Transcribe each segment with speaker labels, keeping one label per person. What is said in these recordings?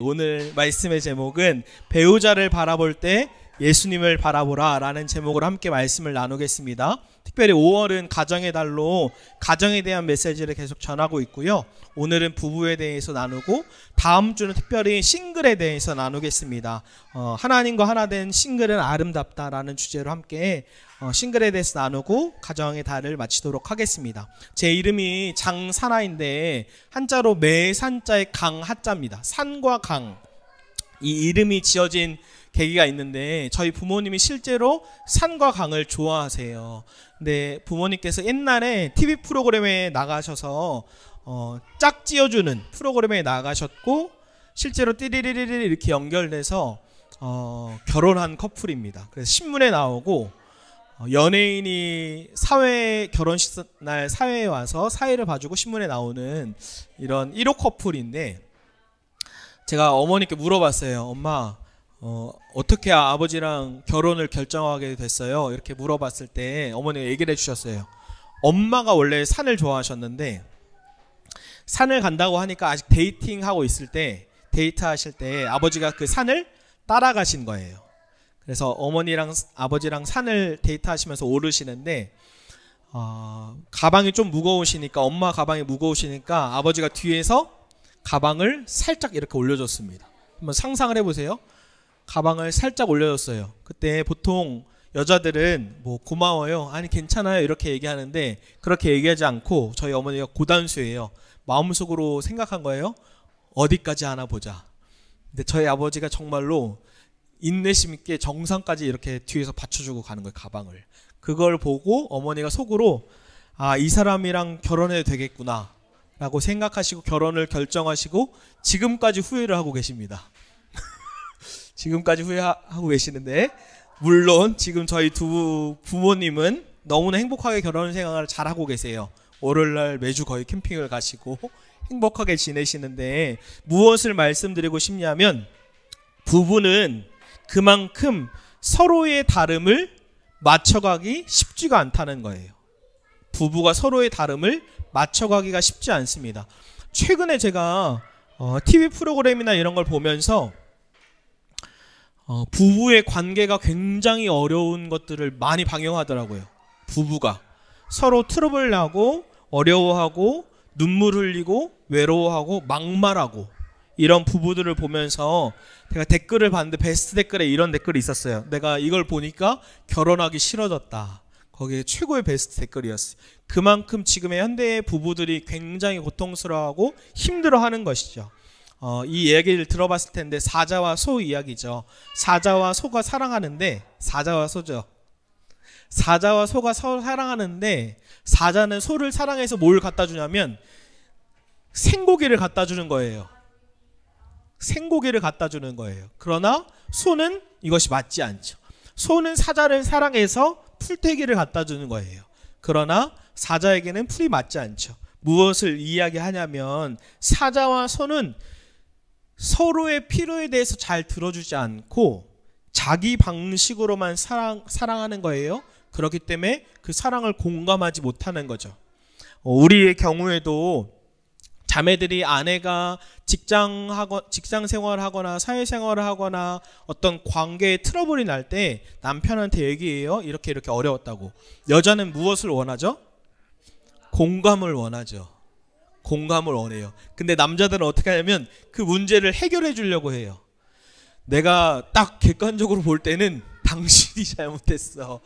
Speaker 1: 오늘 말씀의 제목은 배우자를 바라볼 때 예수님을 바라보라 라는 제목으로 함께 말씀을 나누겠습니다. 특별히 5월은 가정의 달로 가정에 대한 메시지를 계속 전하고 있고요. 오늘은 부부에 대해서 나누고 다음 주는 특별히 싱글에 대해서 나누겠습니다. 하나님과 하나 된 싱글은 아름답다라는 주제로 함께 싱글에 대해서 나누고 가정의 달을 마치도록 하겠습니다. 제 이름이 장사나인데 한자로 매산자의 강하자입니다. 산과 강, 이 이름이 지어진 계기가 있는데 저희 부모님이 실제로 산과 강을 좋아하세요. 근데 부모님께서 옛날에 TV 프로그램에 나가셔서 짝지어주는 프로그램에 나가셨고 실제로 띠리리리리 이렇게 연결돼서 결혼한 커플입니다. 그래서 신문에 나오고 연예인이 사회 결혼식 날 사회에 와서 사회를 봐주고 신문에 나오는 이런 1호 커플인데 제가 어머니께 물어봤어요. 엄마 어떻게 아버지랑 결혼을 결정하게 됐어요? 이렇게 물어봤을 때 어머니가 얘기를 해주셨어요. 엄마가 원래 산을 좋아하셨는데 산을 간다고 하니까 아직 데이팅하고 있을 때 데이트하실 때 아버지가 그 산을 따라가신 거예요. 그래서 어머니랑 아버지랑 산을 데이트하시면서 오르시는데 가방이 좀 무거우시니까 엄마 가방이 무거우시니까 아버지가 뒤에서 가방을 살짝 이렇게 올려줬습니다. 한번 상상을 해보세요. 가방을 살짝 올려줬어요. 그때 보통 여자들은 뭐 고마워요, 아니 괜찮아요 이렇게 얘기하는데 그렇게 얘기하지 않고 저희 어머니가 고단수예요. 마음속으로 생각한 거예요. 어디까지 하나 보자. 근데 저희 아버지가 정말로 인내심 있게 정상까지 이렇게 뒤에서 받쳐주고 가는 거예요. 가방을. 그걸 보고 어머니가 속으로 이 사람이랑 결혼해도 되겠구나 라고 생각하시고 결혼을 결정하시고 지금까지 후회를 하고 계십니다. 지금까지 후회하고 계시는데 물론 지금 저희 두 부모님은 너무나 행복하게 결혼 생활을 잘하고 계세요. 월요일날 매주 거의 캠핑을 가시고 행복하게 지내시는데 무엇을 말씀드리고 싶냐면 부부는 그만큼 서로의 다름을 맞춰가기 쉽지가 않다는 거예요. 부부가 서로의 다름을 맞춰가기가 쉽지 않습니다. 최근에 제가 TV 프로그램이나 이런 걸 보면서 부부의 관계가 굉장히 어려운 것들을 많이 방영하더라고요. 부부가 서로 트러블 나고 어려워하고 눈물 흘리고 외로워하고 막말하고 이런 부부들을 보면서 제가 댓글을 봤는데 베스트 댓글에 이런 댓글이 있었어요. 내가 이걸 보니까 결혼하기 싫어졌다. 거기에 최고의 베스트 댓글이었어요. 그만큼 지금의 현대의 부부들이 굉장히 고통스러워하고 힘들어하는 것이죠. 이 이야기를 들어봤을 텐데 사자와 소 이야기죠. 사자와 소가 사랑하는데 사자와 소죠. 사자와 소가 서로 사랑하는데 사자는 소를 사랑해서 뭘 갖다 주냐면 생고기를 갖다 주는 거예요. 생고기를 갖다 주는 거예요. 그러나 소는 이것이 맞지 않죠. 소는 사자를 사랑해서 풀떼기를 갖다 주는 거예요. 그러나 사자에게는 풀이 맞지 않죠. 무엇을 이야기하냐면 사자와 소는 서로의 필요에 대해서 잘 들어주지 않고 자기 방식으로만 사랑하는 거예요. 그렇기 때문에 그 사랑을 공감하지 못하는 거죠. 우리의 경우에도 자매들이 아내가 직장 생활을 하거나 사회생활을 하거나 어떤 관계에 트러블이 날 때 남편한테 얘기해요. 이렇게 어려웠다고. 여자는 무엇을 원하죠? 공감을 원하죠. 공감을 원해요. 근데 남자들은 어떻게 하냐면 그 문제를 해결해 주려고 해요. 내가 딱 객관적으로 볼 때는 당신이 잘못했어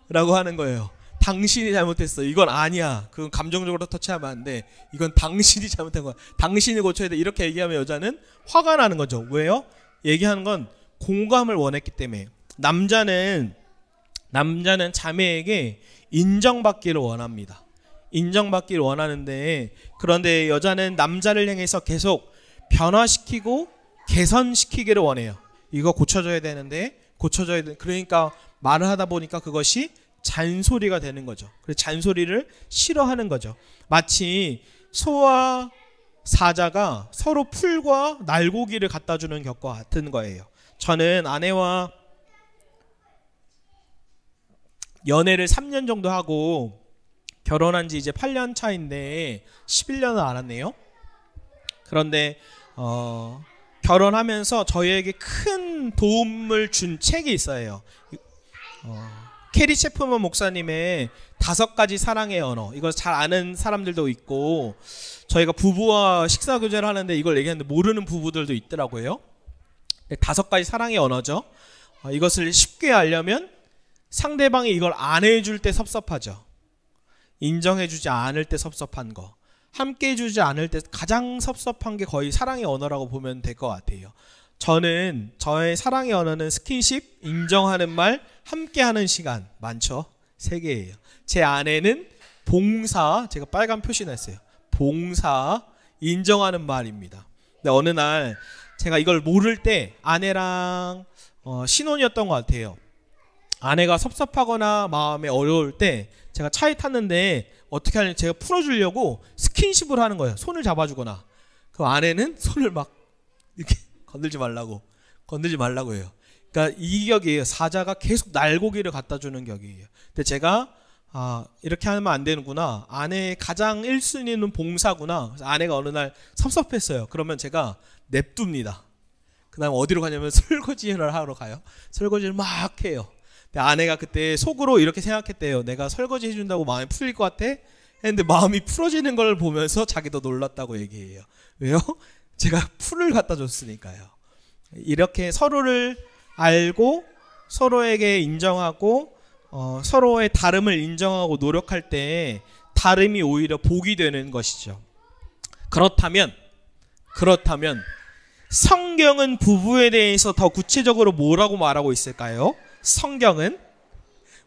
Speaker 1: 라고 하는 거예요. 당신이 잘못했어. 이건 아니야. 그건 감정적으로 터치하면 안 돼. 이건 당신이 잘못한 거야. 당신이 고쳐야 돼. 이렇게 얘기하면 여자는 화가 나는 거죠. 왜요? 얘기하는 건 공감을 원했기 때문에. 남자는 자매에게 인정받기를 원합니다. 인정받기를 원하는데 그런데 여자는 남자를 향해서 계속 변화시키고 개선시키기를 원해요. 이거 고쳐줘야 되는데 고쳐줘야 돼. 그러니까 말을 하다 보니까 그것이 잔소리가 되는 거죠. 그래서 잔소리를 싫어하는 거죠. 마치 소와 사자가 서로 풀과 날고기를 갖다 주는 것과 같은 거예요. 저는 아내와 연애를 3년 정도 하고 결혼한 지 이제 8년 차인데 11년은 안 왔네요. 그런데 결혼하면서 저희에게 큰 도움을 준 책이 있어요. 캐리 체프먼 목사님의 5가지 사랑의 언어. 이걸 잘 아는 사람들도 있고, 저희가 부부와 식사 교제를 하는데 이걸 얘기하는데 모르는 부부들도 있더라고요. 5가지 사랑의 언어죠. 이것을 쉽게 알려면 상대방이 이걸 안 해줄 때 섭섭하죠. 인정해주지 않을 때 섭섭한 거, 함께 해주지 않을 때 가장 섭섭한 게 거의 사랑의 언어라고 보면 될 것 같아요. 저는 저의 사랑의 언어는 스킨십, 인정하는 말, 함께하는 시간 많죠. 3개예요. 제 아내는 봉사, 제가 빨간 표시 냈어요. 봉사, 인정하는 말입니다. 근데 어느 날 제가 이걸 모를 때 아내랑 신혼이었던 것 같아요. 아내가 섭섭하거나 마음에 어려울 때 제가 차에 탔는데 어떻게 하냐면 제가 풀어주려고 스킨십을 하는 거예요. 손을 잡아주거나. 그 아내는 손을 막 이렇게 건들지 말라고 해요. 그러니까 이 격이에요. 사자가 계속 날고기를 갖다 주는 격이에요. 근데 제가 이렇게 하면 안 되는구나. 아내의 가장 1순위는 봉사구나. 그래서 아내가 어느 날 섭섭했어요. 그러면 제가 냅둡니다. 그 다음에 어디로 가냐면 설거지를 하러 가요. 설거지를 막 해요. 근데 아내가 그때 속으로 이렇게 생각했대요. 내가 설거지 해준다고 마음이 풀릴 것 같아? 했는데 마음이 풀어지는 걸 보면서 자기도 놀랐다고 얘기해요. 왜요? 제가 풀을 갖다 줬으니까요. 이렇게 서로를 알고 서로에게 인정하고 서로의 다름을 인정하고 노력할 때 다름이 오히려 복이 되는 것이죠. 그렇다면 성경은 부부에 대해서 더 구체적으로 뭐라고 말하고 있을까요? 성경은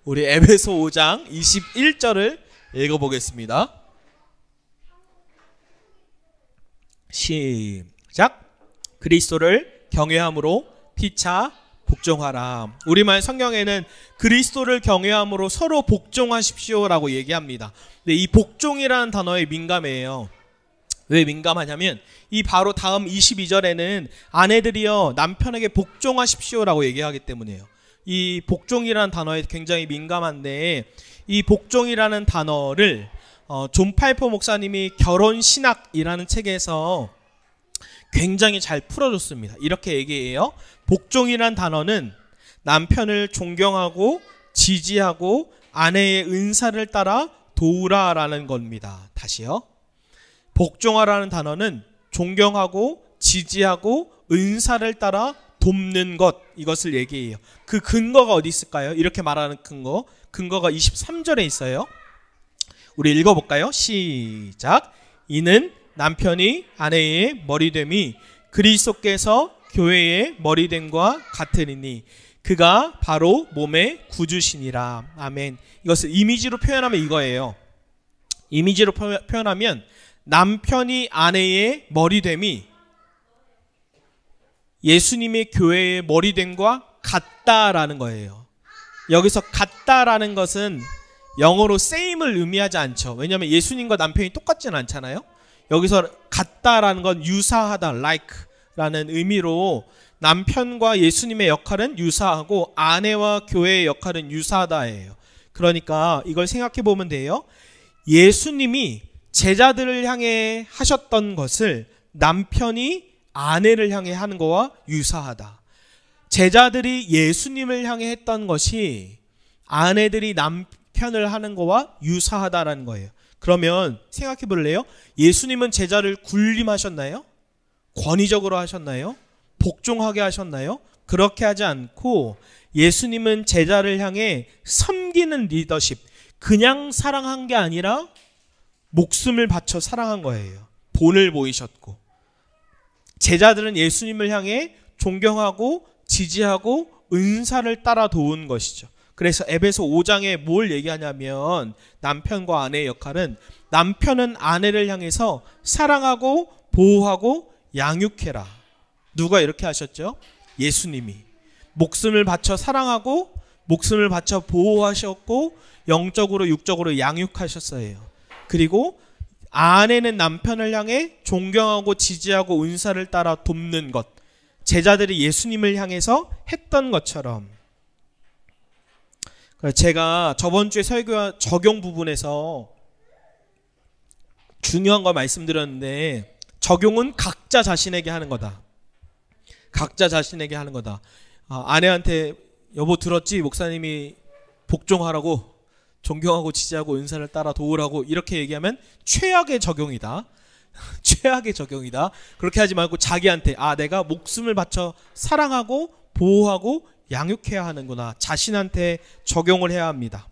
Speaker 1: 우리 에베소 5장 21절을 읽어보겠습니다. 시작. 그리스도를 경외함으로 피차 복종하라. 우리말 성경에는 그리스도를 경외함으로 서로 복종하십시오라고 얘기합니다. 근데 이 복종이라는 단어에 민감해요. 왜 민감하냐면 이 바로 다음 22절에는 아내들이여 남편에게 복종하십시오라고 얘기하기 때문이에요. 이 복종이라는 단어에 굉장히 민감한데, 이 복종이라는 단어를 존 파이퍼 목사님이 결혼신학이라는 책에서 굉장히 잘 풀어줬습니다. 이렇게 얘기해요. 복종이란 단어는 남편을 존경하고 지지하고 아내의 은사를 따라 도우라라는 겁니다. 다시요. 복종하라는 단어는 존경하고 지지하고 은사를 따라 돕는 것, 이것을 얘기해요. 그 근거가 어디 있을까요? 이렇게 말하는 근거가 23절에 있어요. 우리 읽어볼까요? 시작. 이는 남편이 아내의 머리됨이 그리스도께서 교회의 머리됨과 같으리니 그가 바로 몸의 구주시니라. 아멘. 이것을 이미지로 표현하면 이거예요. 이미지로 표현하면 남편이 아내의 머리됨이 예수님의 교회의 머리됨과 같다라는 거예요. 여기서 같다라는 것은 영어로 same을 의미하지 않죠. 왜냐하면 예수님과 남편이 똑같지는 않잖아요. 여기서 같다라는 건 유사하다, like라는 의미로 남편과 예수님의 역할은 유사하고 아내와 교회의 역할은 유사하다예요. 그러니까 이걸 생각해 보면 돼요. 예수님이 제자들을 향해 하셨던 것을 남편이 아내를 향해 하는 거와 유사하다. 제자들이 예수님을 향해 했던 것이 아내들이 남편을 하는 거와 유사하다라는 거예요. 그러면 생각해 볼래요? 예수님은 제자를 군림하셨나요? 권위적으로 하셨나요? 복종하게 하셨나요? 그렇게 하지 않고 예수님은 제자를 향해 섬기는 리더십, 그냥 사랑한 게 아니라 목숨을 바쳐 사랑한 거예요. 본을 보이셨고, 제자들은 예수님을 향해 존경하고 지지하고 은사를 따라 도운 것이죠. 그래서 에베소 5장에 뭘 얘기하냐면 남편과 아내의 역할은 남편은 아내를 향해서 사랑하고 보호하고 양육해라. 누가 이렇게 하셨죠? 예수님이 목숨을 바쳐 사랑하고 목숨을 바쳐 보호하셨고 영적으로 육적으로 양육하셨어요. 그리고 아내는 남편을 향해 존경하고 지지하고 은사를 따라 돕는 것, 제자들이 예수님을 향해서 했던 것처럼. 제가 저번 주에 설교 적용 부분에서 중요한 거 말씀드렸는데 적용은 각자 자신에게 하는 거다. 각자 자신에게 하는 거다. 아내한테 여보 들었지? 목사님이 복종하라고, 존경하고 지지하고 은사를 따라 도우라고 이렇게 얘기하면 최악의 적용이다. 최악의 적용이다. 그렇게 하지 말고 자기한테 내가 목숨을 바쳐 사랑하고 보호하고 양육해야 하는구나. 자신한테 적용을 해야 합니다.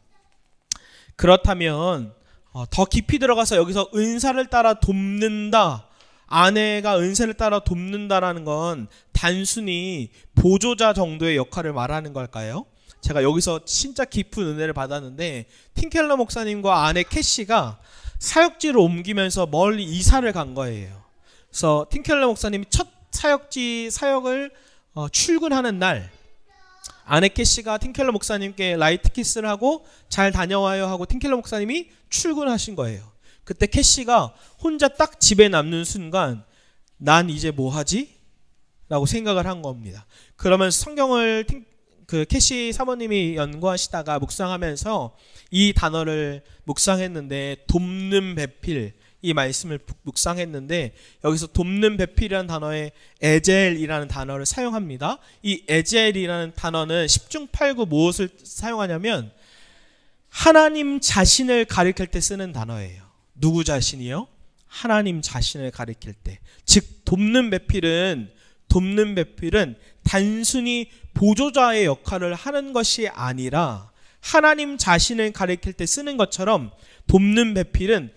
Speaker 1: 그렇다면 더 깊이 들어가서 여기서 은사를 따라 돕는다, 아내가 은사를 따라 돕는다라는 건 단순히 보조자 정도의 역할을 말하는 걸까요? 제가 여기서 진짜 깊은 은혜를 받았는데, 팀켈러 목사님과 아내 캐시가 사역지를 옮기면서 멀리 이사를 간 거예요. 그래서 팀켈러 목사님이 첫 사역을 출근하는 날, 아내 캐시가 팀켈러 목사님께 라이트 키스를 하고 잘 다녀와요 하고 팀켈러 목사님이 출근하신 거예요. 그때 캐시가 혼자 딱 집에 남는 순간 난 이제 뭐 하지? 라고 생각을 한 겁니다. 그러면 성경을 캐시 사모님이 연구하시다가 묵상하면서 이 단어를 묵상했는데, 돕는 배필, 이 말씀을 묵상했는데, 여기서 돕는 배필이라는 단어에 에젤이라는 단어를 사용합니다. 이 에젤이라는 단어는 10중 8구 무엇을 사용하냐면 하나님 자신을 가리킬 때 쓰는 단어예요. 누구 자신이요? 하나님 자신을 가리킬 때. 즉 돕는 배필은 단순히 보조자의 역할을 하는 것이 아니라 하나님 자신을 가리킬 때 쓰는 것처럼 돕는 배필은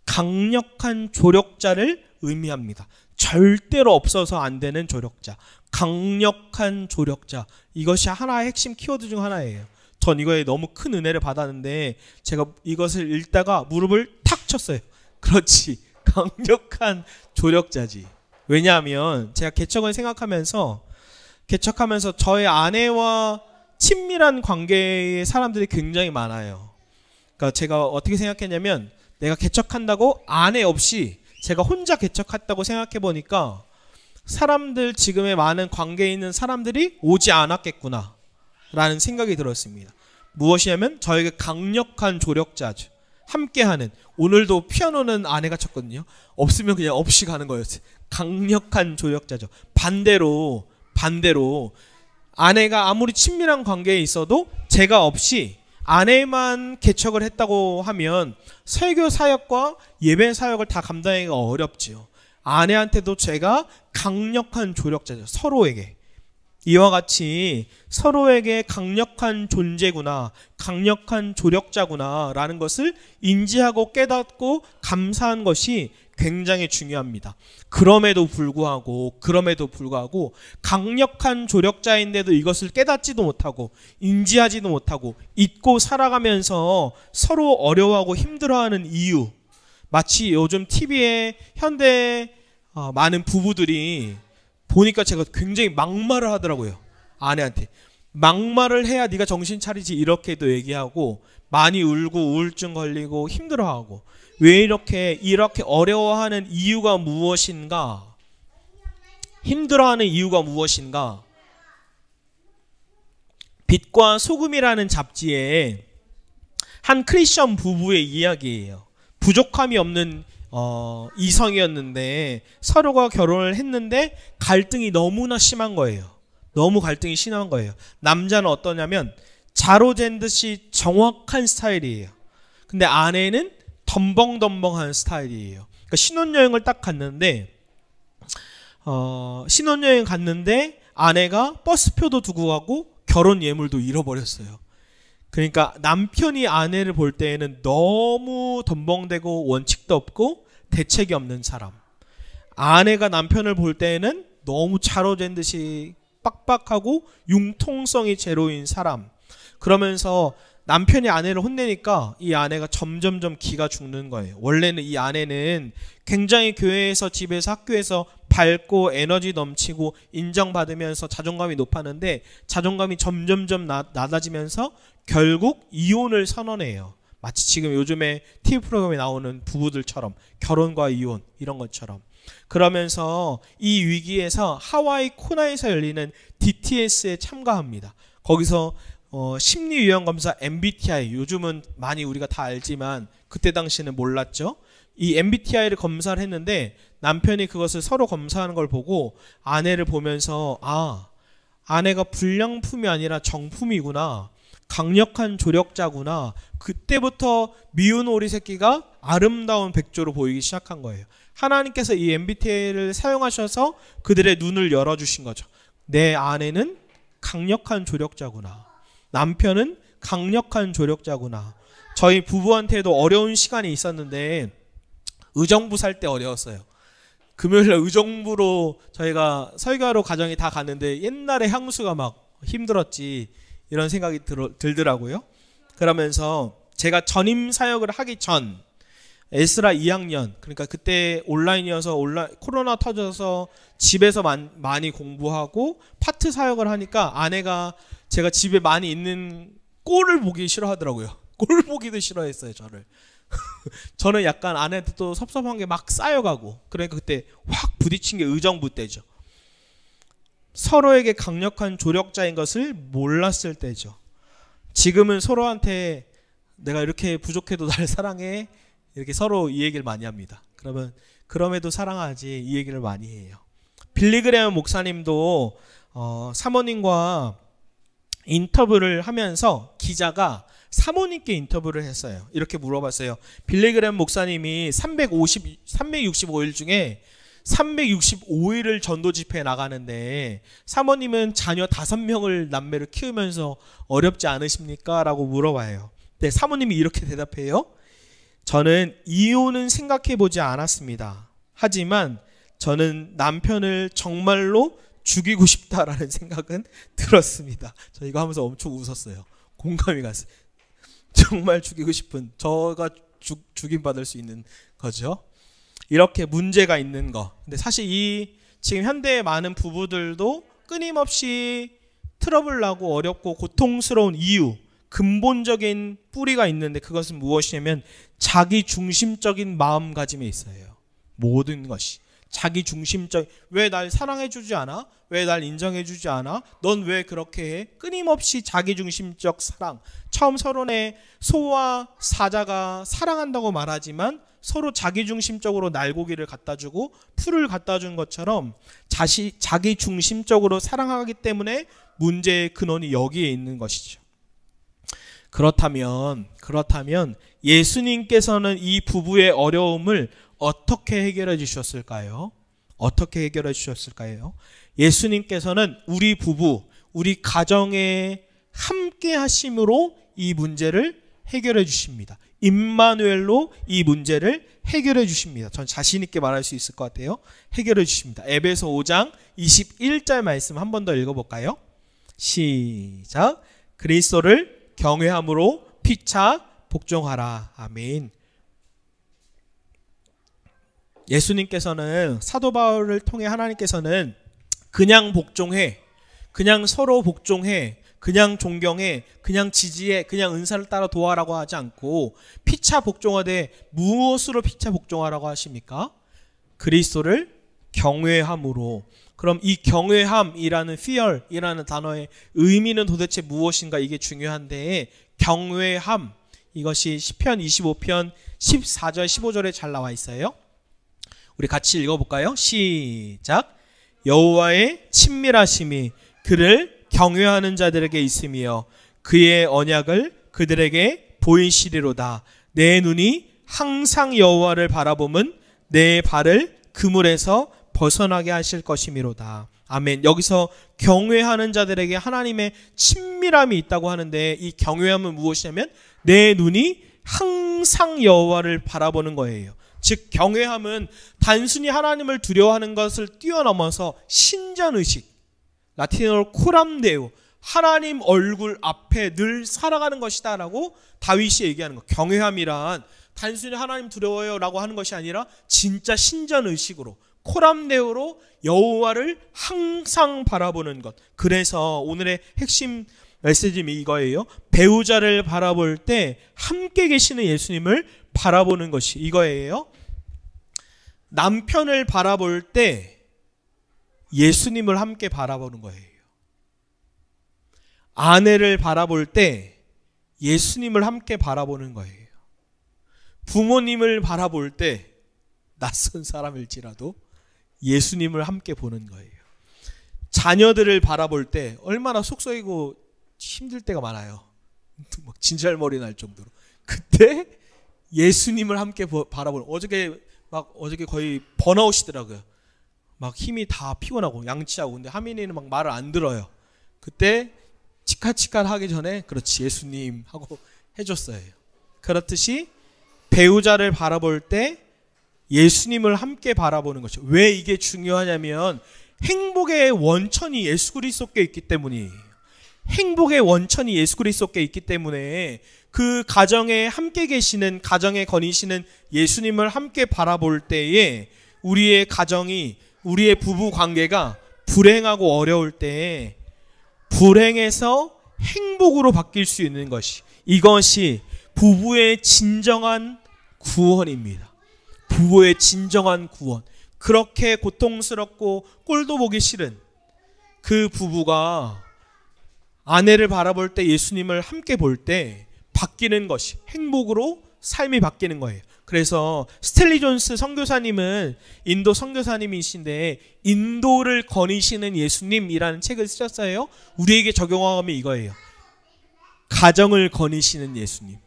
Speaker 1: 강력한 조력자를 의미합니다. 절대로 없어서 안 되는 조력자, 강력한 조력자, 이것이 하나의 핵심 키워드 중 하나예요. 전 이거에 너무 큰 은혜를 받았는데 제가 이것을 읽다가 무릎을 탁 쳤어요. 그렇지, 강력한 조력자지. 왜냐하면 제가 개척을 생각하면서 저의 아내와 친밀한 관계의 사람들이 굉장히 많아요. 그러니까 제가 어떻게 생각했냐면, 내가 개척한다고 아내 없이 제가 혼자 개척했다고 생각해 보니까 사람들, 지금의 많은 관계에 있는 사람들이 오지 않았겠구나 라는 생각이 들었습니다. 무엇이냐면 저에게 강력한 조력자죠. 함께하는, 오늘도 피아노는 아내가 쳤거든요. 없으면 그냥 없이 가는 거였어요. 강력한 조력자죠. 반대로 아내가 아무리 친밀한 관계에 있어도 제가 없이 아내만 개척을 했다고 하면 설교 사역과 예배 사역을 다 감당하기가 어렵지요. 아내한테도 제가 강력한 조력자죠. 서로에게. 이와 같이 서로에게 강력한 존재구나, 강력한 조력자구나 라는 것을 인지하고 깨닫고 감사한 것이 굉장히 중요합니다. 그럼에도 불구하고 강력한 조력자인데도 이것을 깨닫지도 못하고 인지하지도 못하고 잊고 살아가면서 서로 어려워하고 힘들어하는 이유, 마치 요즘 TV에 현대 많은 부부들이 보니까 제가 굉장히 막말을 하더라고요. 아내한테 막말을 해야 네가 정신 차리지, 이렇게도 얘기하고 많이 울고 우울증 걸리고 힘들어하고. 왜 이렇게 어려워하는 이유가 무엇인가? 힘들어하는 이유가 무엇인가? 빛과 소금이라는 잡지에 한 크리스천 부부의 이야기예요. 부족함이 없는 이성이었는데 서로가 결혼을 했는데 갈등이 너무나 심한 거예요. 너무 갈등이 심한 거예요. 남자는 어떠냐면 자로 잰 듯이 정확한 스타일이에요. 근데 아내는 덤벙덤벙한 스타일이에요. 그러니까 신혼여행을 딱 갔는데 아내가 버스표도 두고 가고 결혼 예물도 잃어버렸어요. 그러니까 남편이 아내를 볼 때에는 너무 덤벙대고 원칙도 없고 대책이 없는 사람, 아내가 남편을 볼 때에는 너무 자로 잰 듯이 빡빡하고 융통성이 제로인 사람. 그러면서 남편이 아내를 혼내니까 이 아내가 점점점 기가 죽는 거예요. 원래는 이 아내는 굉장히 교회에서, 집에서, 학교에서 밝고 에너지 넘치고 인정받으면서 자존감이 높았는데 자존감이 점점점 낮아지면서 결국 이혼을 선언해요. 마치 지금 요즘에 TV 프로그램에 나오는 부부들처럼, 결혼과 이혼 이런 것처럼. 그러면서 이 위기에서 하와이 코나에서 열리는 DTS에 참가합니다. 거기서 심리유형검사 MBTI, 요즘은 많이 우리가 다 알지만 그때 당시에는 몰랐죠. 이 MBTI를 검사를 했는데 남편이 그것을 서로 검사하는 걸 보고 아내를 보면서 아내가 불량품이 아니라 정품이구나. 강력한 조력자구나. 그때부터 미운 오리 새끼가 아름다운 백조로 보이기 시작한 거예요. 하나님께서 이 MBTI를 사용하셔서 그들의 눈을 열어주신 거죠. 내 아내는 강력한 조력자구나. 남편은 강력한 조력자구나. 저희 부부한테도 어려운 시간이 있었는데 의정부 살 때 어려웠어요. 금요일날 의정부로 저희가 설교하러 가정이 다 갔는데 옛날에 향수가 막 힘들었지 이런 생각이 들더라고요. 그러면서 제가 전임 사역을 하기 전 에스라 2학년, 그러니까 그때 온라인이어서 코로나 터져서 집에서 많이 공부하고 파트 사역을 하니까 아내가 제가 집에 많이 있는 꼴을 보기 싫어하더라고요. 꼴 보기도 싫어했어요, 저를. 저는 약간 아내한테 또 섭섭한 게 막 쌓여가고, 그러니까 그때 확 부딪힌 게 의정부 때죠. 서로에게 강력한 조력자인 것을 몰랐을 때죠. 지금은 서로한테 내가 이렇게 부족해도 날 사랑해, 이렇게 서로 이 얘기를 많이 합니다. 그러면 그럼에도 사랑하지, 이 얘기를 많이 해요. 빌리그레엄 목사님도 사모님과 인터뷰를 하면서 기자가 사모님께 인터뷰를 했어요. 이렇게 물어봤어요. 빌리그레엄 목사님이 365일 중에 365일을 전도 집회에 나가는데 사모님은 자녀 5명을 남매를 키우면서 어렵지 않으십니까? 라고 물어봐요. 네, 사모님이 이렇게 대답해요. 저는 이혼은 생각해보지 않았습니다. 하지만 저는 남편을 정말로 죽이고 싶다라는 생각은 들었습니다. 저 이거 하면서 엄청 웃었어요. 공감이 갔어요. 정말 죽이고 싶은, 저가 죽임받을 수 있는 거죠. 이렇게 문제가 있는 거. 근데 사실 지금 현대의 많은 부부들도 끊임없이 트러블 나고 어렵고 고통스러운 이유, 근본적인 뿌리가 있는데 그것은 무엇이냐면 자기 중심적인 마음가짐에 있어요. 모든 것이 자기 중심적. 왜 날 사랑해주지 않아? 왜 날 인정해주지 않아? 넌 왜 그렇게 해? 끊임없이 자기 중심적 사랑. 처음 서론에 소와 사자가 사랑한다고 말하지만 서로 자기 중심적으로 날고기를 갖다주고 풀을 갖다준 것처럼 자기 중심적으로 사랑하기 때문에 문제의 근원이 여기에 있는 것이죠. 그렇다면 예수님께서는 이 부부의 어려움을 어떻게 해결해 주셨을까요? 어떻게 해결해 주셨을까요? 예수님께서는 우리 부부, 우리 가정에 함께 하심으로 이 문제를 해결해 주십니다. 임마누엘로 이 문제를 해결해 주십니다. 전 자신 있게 말할 수 있을 것 같아요. 해결해 주십니다. 에베소 5장 21절 말씀 한 번 더 읽어볼까요? 시작. 그리스도를 경외함으로 피차 복종하라. 아멘. 예수님께서는, 사도 바울을 통해 하나님께서는 그냥 복종해, 그냥 서로 복종해, 그냥 존경해, 그냥 지지해, 그냥 은사를 따라 도와라고 하지 않고 피차 복종하되 무엇으로 피차 복종하라고 하십니까? 그리스도를 경외함으로. 그럼 이 경외함이라는 fear이라는 단어의 의미는 도대체 무엇인가? 이게 중요한데, 경외함, 이것이 시편 25편 14절 15절에 잘 나와 있어요. 우리 같이 읽어볼까요? 시작. 여호와의 친밀하심이 그를 경외하는 자들에게 있으며 그의 언약을 그들에게 보이시리로다. 내 눈이 항상 여호와를 바라보면 내 발을 그물에서 벗어나게 하실 것이미로다. 아멘. 여기서 경외하는 자들에게 하나님의 친밀함이 있다고 하는데, 이 경외함은 무엇이냐면 내 눈이 항상 여호와를 바라보는 거예요. 즉 경외함은 단순히 하나님을 두려워하는 것을 뛰어넘어서 신전의식, 라틴어로 코람데오, 하나님 얼굴 앞에 늘 살아가는 것이다 라고 다윗이 얘기하는 것. 경외함이란 단순히 하나님 두려워요 라고 하는 것이 아니라 진짜 신전의식으로, 코람데오로 여호와를 항상 바라보는 것. 그래서 오늘의 핵심 메시지는 이거예요. 배우자를 바라볼 때 함께 계시는 예수님을 바라보는 것이 이거예요. 남편을 바라볼 때 예수님을 함께 바라보는 거예요. 아내를 바라볼 때 예수님을 함께 바라보는 거예요. 부모님을 바라볼 때 낯선 사람일지라도 예수님을 함께 보는 거예요. 자녀들을 바라볼 때 얼마나 속썩이고 힘들 때가 많아요. 막 진절머리 날 정도로. 그때 예수님을 함께 바라보는, 어저께 거의 번아웃이더라고요. 막 힘이 다 피곤하고 양치하고. 근데 하민이는 막 말을 안 들어요. 그때 치카치카 하기 전에 그렇지 예수님 하고 해줬어요. 그렇듯이 배우자를 바라볼 때 예수님을 함께 바라보는 것이죠. 왜 이게 중요하냐면 행복의 원천이 예수 그리스도께 있기 때문이에요. 행복의 원천이 예수 그리스도께 있기 때문에 그 가정에 함께 계시는, 가정에 거니시는 예수님을 함께 바라볼 때에 우리의 가정이, 우리의 부부 관계가 불행하고 어려울 때에 불행에서 행복으로 바뀔 수 있는 것이, 이것이 부부의 진정한 구원입니다. 부부의 진정한 구원. 그렇게 고통스럽고 꼴도 보기 싫은 그 부부가 아내를 바라볼 때 예수님을 함께 볼 때 바뀌는 것이, 행복으로 삶이 바뀌는 거예요. 그래서 스텔리 존스 선교사님은 인도 선교사님이신데 인도를 거니시는 예수님이라는 책을 쓰셨어요. 우리에게 적용하면 이거예요. 가정을 거니시는 예수님.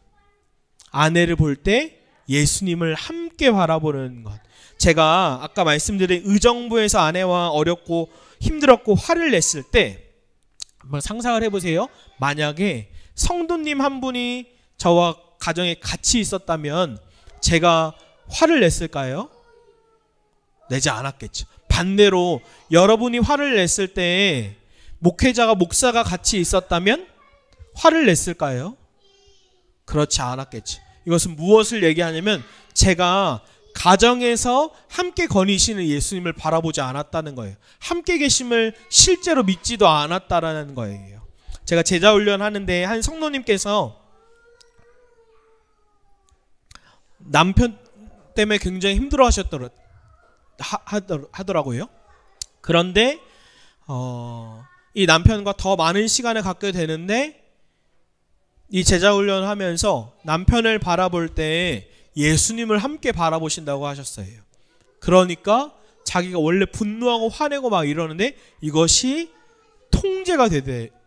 Speaker 1: 아내를 볼 때 예수님을 함께 바라보는 것. 제가 아까 말씀드린 의정부에서 아내와 어렵고 힘들었고 화를 냈을 때 한번 상상을 해보세요. 만약에 성도님 한 분이 저와 가정에 같이 있었다면 제가 화를 냈을까요? 내지 않았겠죠. 반대로 여러분이 화를 냈을 때 목회자가, 목사가 같이 있었다면 화를 냈을까요? 그렇지 않았겠죠. 이것은 무엇을 얘기하냐면 제가 가정에서 함께 거니시는 예수님을 바라보지 않았다는 거예요. 함께 계심을 실제로 믿지도 않았다라는 거예요. 제가 제자훈련 하는데 한 성도님께서 남편 때문에 굉장히 힘들어 하더라고요. 그런데 이 남편과 더 많은 시간을 갖게 되는데 이 제자훈련 하면서 남편을 바라볼 때 예수님을 함께 바라보신다고 하셨어요. 그러니까 자기가 원래 분노하고 화내고 막 이러는데 이것이 통제가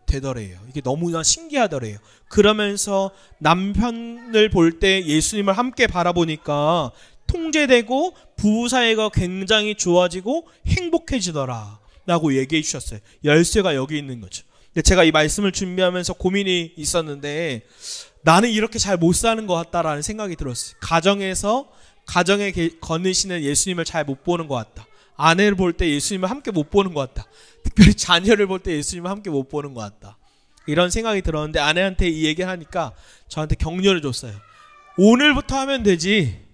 Speaker 1: 되더래요. 이게 너무나 신기하더래요. 그러면서 남편을 볼 때 예수님을 함께 바라보니까 통제되고 부부 사이가 굉장히 좋아지고 행복해지더라 라고 얘기해 주셨어요. 열쇠가 여기 있는 거죠. 근데 제가 이 말씀을 준비하면서 고민이 있었는데 나는 이렇게 잘 못 사는 것 같다라는 생각이 들었어요. 가정에 거느시는 예수님을 잘 못 보는 것 같다. 아내를 볼 때 예수님을 함께 못 보는 것 같다. 특별히 자녀를 볼 때 예수님을 함께 못 보는 것 같다. 이런 생각이 들었는데 아내한테 이 얘기를 하니까 저한테 격려를 줬어요. 오늘부터 하면 되지.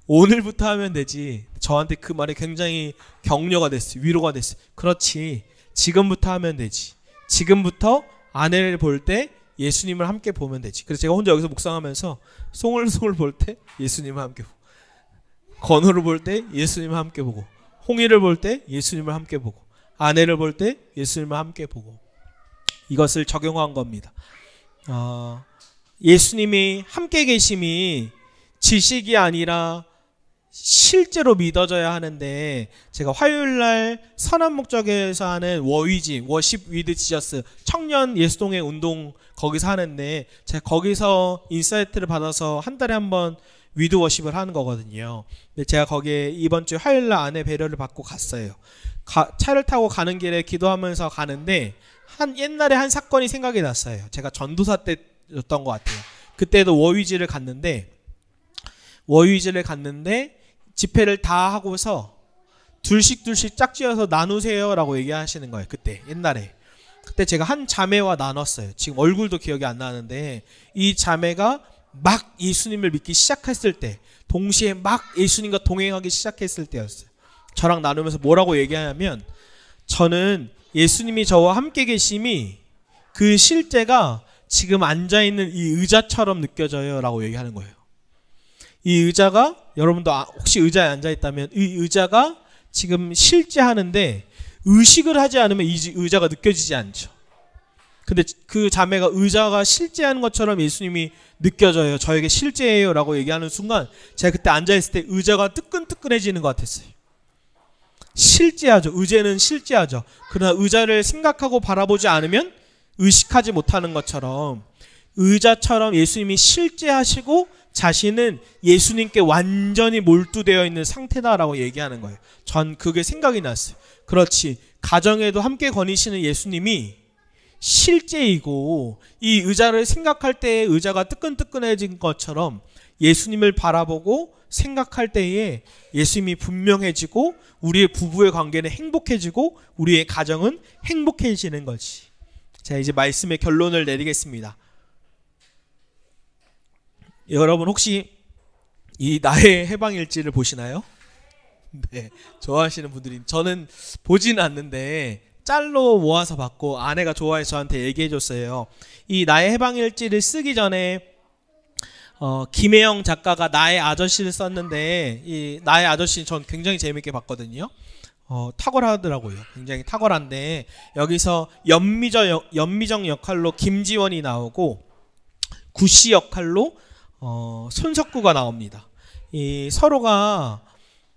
Speaker 1: 오늘부터 하면 되지. 저한테 그 말이 굉장히 격려가 됐어요. 위로가 됐어요. 그렇지. 지금부터 하면 되지. 지금부터 아내를 볼 때 예수님을 함께 보면 되지. 그래서 제가 혼자 여기서 묵상하면서 송을 볼 때 예수님을 함께 보고, 건우를 볼 때 예수님을 함께 보고, 홍이를 볼 때 예수님을 함께 보고, 아내를 볼 때 예수님을 함께 보고, 이것을 적용한 겁니다. 예수님이 함께 계심이 지식이 아니라 실제로 믿어져야 하는데, 제가 화요일날 선한목적에서 하는 워위지, 워십 위드 지저스 청년 예수동의 운동 거기서 하는데, 제가 거기서 인사이트를 받아서 한 달에 한 번 위드 워십을 하는 거거든요. 근데 제가 거기에 이번 주 화요일날 아내 배려를 받고 갔어요. 차를 타고 가는 길에 기도하면서 가는데 옛날에 한 사건이 생각이 났어요. 제가 전도사 때였던 것 같아요. 그때도 워위지를 갔는데 집회를 다 하고서 둘씩 짝지어서 나누세요 라고 얘기하시는 거예요. 그때 옛날에. 그때 제가 한 자매와 나눴어요. 지금 얼굴도 기억이 안 나는데 이 자매가 막 예수님을 믿기 시작했을 때, 동시에 막 예수님과 동행하기 시작했을 때였어요. 저랑 나누면서 뭐라고 얘기하냐면, 저는 예수님이 저와 함께 계심이 그 실제가 지금 앉아있는 이 의자처럼 느껴져요 라고 얘기하는 거예요. 이 의자가, 여러분도 혹시 의자에 앉아있다면 이 의자가 지금 실제 하는데 의식을 하지 않으면 이 의자가 느껴지지 않죠. 근데 그 자매가 의자가 실제하는 것처럼 예수님이 느껴져요. 저에게 실제예요 라고 얘기하는 순간 제가 그때 앉아있을 때 의자가 뜨끈뜨끈해지는 것 같았어요. 실제하죠. 의자는 실제하죠. 그러나 의자를 생각하고 바라보지 않으면 의식하지 못하는 것처럼 의자처럼 예수님이 실제하시고 자신은 예수님께 완전히 몰두되어 있는 상태다라고 얘기하는 거예요. 전 그게 생각이 났어요. 그렇지. 가정에도 함께 거니시는 예수님이 실제이고 이 의자를 생각할 때에 의자가 뜨끈뜨끈해진 것처럼 예수님을 바라보고 생각할 때에 예수님이 분명해지고 우리의 부부의 관계는 행복해지고 우리의 가정은 행복해지는 거지. 자, 이제 말씀의 결론을 내리겠습니다. 여러분 혹시 이 나의 해방일지를 보시나요? 네, 좋아하시는 분들이, 저는 보지는 않는데 짤로 모아서 봤고 아내가 좋아해서 저한테 얘기해줬어요. 이 나의 해방일지를 쓰기 전에 김혜영 작가가 나의 아저씨를 썼는데 이 나의 아저씨 전 굉장히 재밌게 봤거든요. 탁월하더라고요. 굉장히 탁월한데 여기서 연미정 역할로 김지원이 나오고 구씨 역할로 손석구가 나옵니다. 이 서로가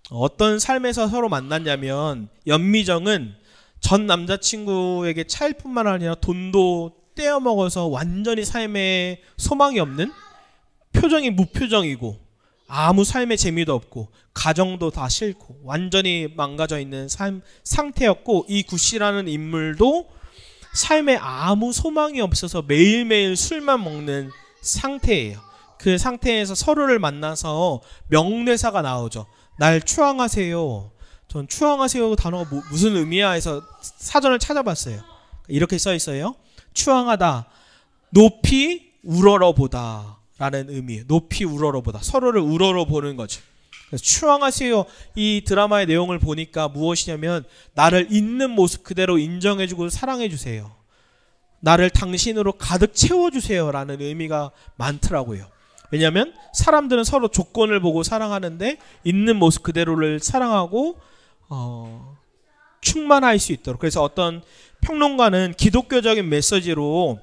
Speaker 1: 어떤 삶에서 서로 만났냐면 연미정은 전 남자친구에게 차일 뿐만 아니라 돈도 떼어먹어서 완전히 삶에 소망이 없는, 표정이 무표정이고 아무 삶의 재미도 없고 가정도 다 싫고 완전히 망가져 있는 상태였고, 이 구씨라는 인물도 삶에 아무 소망이 없어서 매일매일 술만 먹는 상태예요. 그 상태에서 서로를 만나서 명대사가 나오죠. 날 추앙하세요. 전 추앙하세요 단어가 무슨 의미야 해서 사전을 찾아봤어요. 이렇게 써 있어요. 추앙하다, 높이 우러러보다 라는 의미예요. 높이 우러러보다, 서로를 우러러보는 거죠. 그래서 추앙하세요, 이 드라마의 내용을 보니까 무엇이냐면 나를 있는 모습 그대로 인정해주고 사랑해주세요. 나를 당신으로 가득 채워주세요 라는 의미가 많더라고요. 왜냐하면 사람들은 서로 조건을 보고 사랑하는데 있는 모습 그대로를 사랑하고 충만할 수 있도록. 그래서 어떤 평론가는 기독교적인 메시지로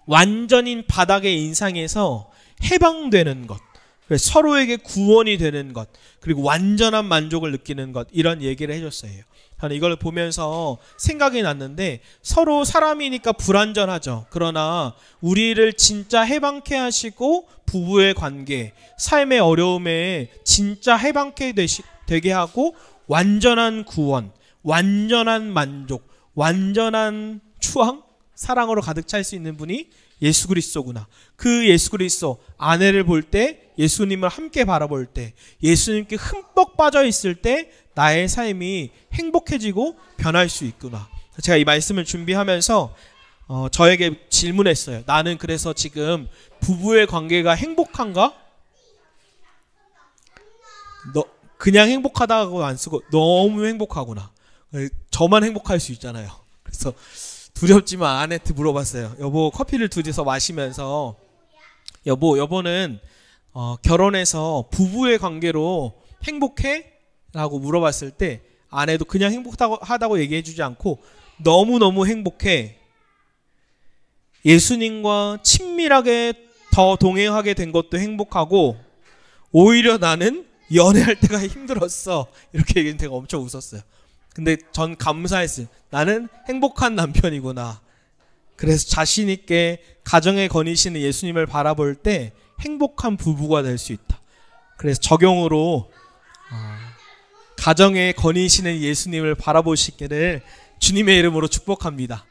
Speaker 1: 완전인 바닥의 인상에서 해방되는 것, 그래서 서로에게 구원이 되는 것, 그리고 완전한 만족을 느끼는 것, 이런 얘기를 해줬어요. 저는 이걸 보면서 생각이 났는데, 서로 사람이니까 불완전하죠. 그러나 우리를 진짜 해방케 하시고 부부의 관계, 삶의 어려움에 진짜 해방케 되게 하고 완전한 구원, 완전한 만족, 완전한 추앙, 사랑으로 가득 찰 수 있는 분이 예수 그리스도구나. 그 예수 그리스도, 아내를 볼 때, 예수님을 함께 바라볼 때, 예수님께 흠뻑 빠져 있을 때 나의 삶이 행복해지고 변할 수 있구나. 제가 이 말씀을 준비하면서 저에게 질문했어요. 나는 그래서 지금 부부의 관계가 행복한가? 그냥 행복하다고 안 쓰고 너무 행복하구나. 저만 행복할 수 있잖아요. 그래서 두렵지만 아내한테 물어봤어요. 여보, 커피를 둘이서 마시면서 여보는 결혼해서 부부의 관계로 행복해? 라고 물어봤을 때 아내도 그냥 행복하다고 얘기해주지 않고 너무너무 행복해. 예수님과 친밀하게 더 동행하게 된 것도 행복하고 오히려 나는 연애할 때가 힘들었어. 이렇게 얘기해서 제가 엄청 웃었어요. 근데 전 감사했어요. 나는 행복한 남편이구나. 그래서 자신 있게 가정에 거니시는 예수님을 바라볼 때 행복한 부부가 될 수 있다. 그래서 적용으로 가정에 거니시는 예수님을 바라보시기를 주님의 이름으로 축복합니다.